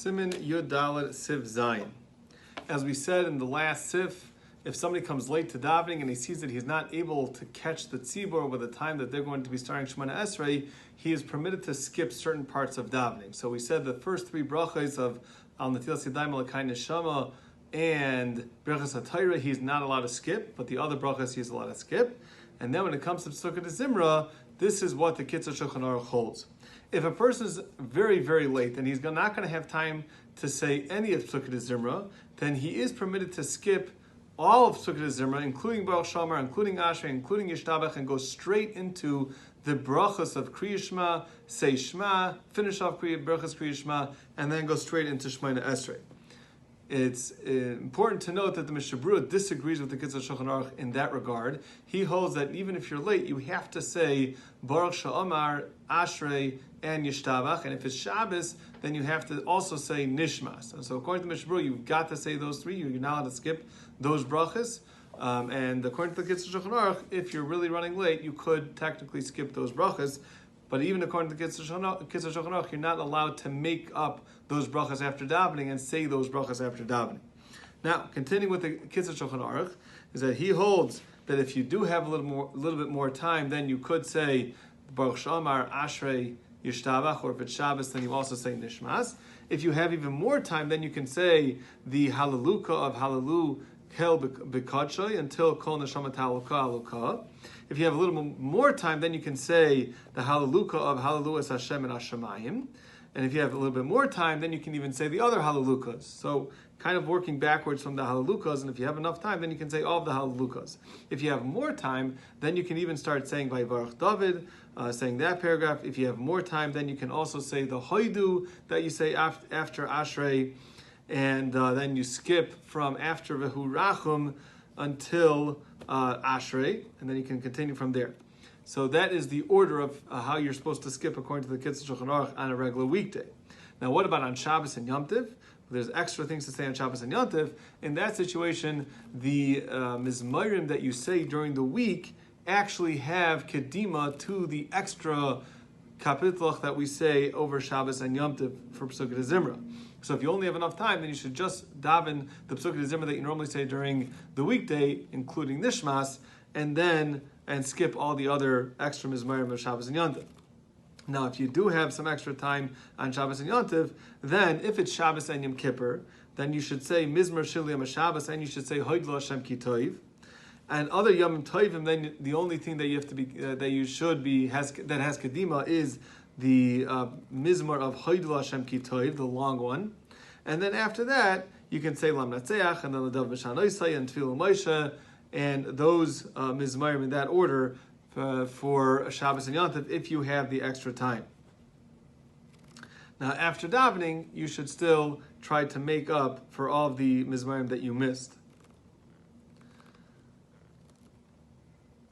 Siman Yud Dalet Siv Zayin. As we said in the last Sif, if somebody comes late to davening and he sees that he's not able to catch the tzibur by the time that they're going to be starting Shemona Esrei, he is permitted to skip certain parts of davening. So we said the first three brachas of Al Natilas Yadayim Alakai Neshama and Brachas HaTorah he's not allowed to skip, but the other brachas he's allowed to skip. And then when it comes to Pesukah de Zimra, this is what the Kitzur Shulchan Aruch holds. If a person is very, very late and he's not going to have time to say any of Pesukah de Zimra, then he is permitted to skip all of Pesukah de Zimra, including Baruch Shamar, including Ashrei, including Yishtabach, and go straight into the brachas of Kriya Shema, say Shema, finish off brachas Kriya Shema, and then go straight into Shemona Esrei. It's important to note that the Mishnah Berurah disagrees with the Kitzur Shulchan Aruch in that regard. He holds that even if you're late, you have to say Baruch Sha'amar, Ashrei, and Yishtabach. And if it's Shabbos, then you have to also say Nishmas. And so according to the Mishnah Berurah, you've got to say those three. You're not allowed to skip those brachas. And according to the Kitzur Shulchan Aruch, if you're really running late, you could technically skip those brachas. But even according to the Kitzur Shulchan Aruch, you're not allowed to make up those brachas after davening and say those brachas after davening. Now, continuing with the Kitzur Shulchan Aruch, is that he holds that if you do have a little bit more time, then you could say Baruch Shamar, Ashrei, Yishtabach, or if it's Shabbos, then you also say Nishmas. If you have even more time, then you can say the Hallelujah of Hallelu Kel B'Kadshay until Kol Neshama Taluka Aluka. If you have a little more time, then you can say the Hallelujah of Hallelu Es Hashem and Hashemayim. And if you have a little bit more time, then you can even say the other Hallelujahs. So kind of working backwards from the Hallelujahs, and if you have enough time, then you can say all of the Hallelujahs. If you have more time, then you can even start saying Vayivarach David, saying that paragraph. If you have more time, then you can also say the Hoidu that you say after Ashrei, and then you skip from after Vehu Rachum until Ashrei, and then you can continue from there. So that is the order of how you're supposed to skip according to the Kitzur Shulchan Aruch on a regular weekday. Now, what about on Shabbos and Yom Tov? There's extra things to say on Shabbos and Yom Tov. In that situation, the mizmarim that you say during the week actually have kedima to the extra kapitlach that we say over Shabbos and Yom Tov for Pesukah de Zimra. So if you only have enough time, then you should just daven the Pesukah de Zimra that you normally say during the weekday, including Nishmas, and skip all the other extra mizmarim of Shabbos and Yom Tov. Now, if you do have some extra time on Shabbos and Yom Tov, then if it's Shabbos and Yom Kippur, then you should say Mizmar Shil Yom HaShabbos, and you should say Hoidlo Hashem Ki Tov. And other Yom Tovim, then the only thing that you have to be that has kedima is the Mizmar of Hoidlo Hashem Ki Tov, the long one. And then after that, you can say Lam Natseach, and then Ladav Mishanoisai, and Tefillah Moshe, and those mizmarim in that order for Shabbos and Yom Tov if you have the extra time. Now, after davening, you should still try to make up for all of the mizmarim that you missed.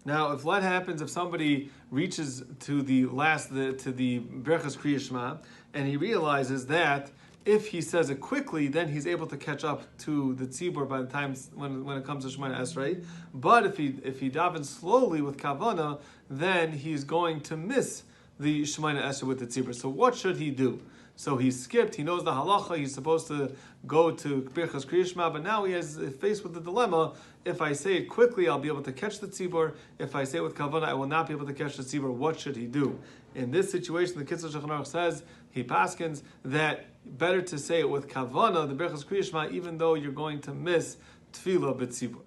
Now, if what happens if somebody reaches to the Berachas Kriya Shema and he realizes that if he says it quickly, then he's able to catch up to the tzibur by the time when it comes to Shemona Esrei. But if he davens slowly with kavana, then he's going to miss the Shemona Esrei with the tzibur. So what should he do? So he skipped. He knows the halacha. He's supposed to go to Birchas Kriya Shema, but now he is faced with the dilemma. If I say it quickly, I'll be able to catch the tzibur. If I say it with kavana, I will not be able to catch the tzibur. What should he do? In this situation, the Kitzur Shulchan Aruch says, he paskins, that better to say it with kavana, the Birchas Kriya Shema, even though you're going to miss tefillah b'tzibur.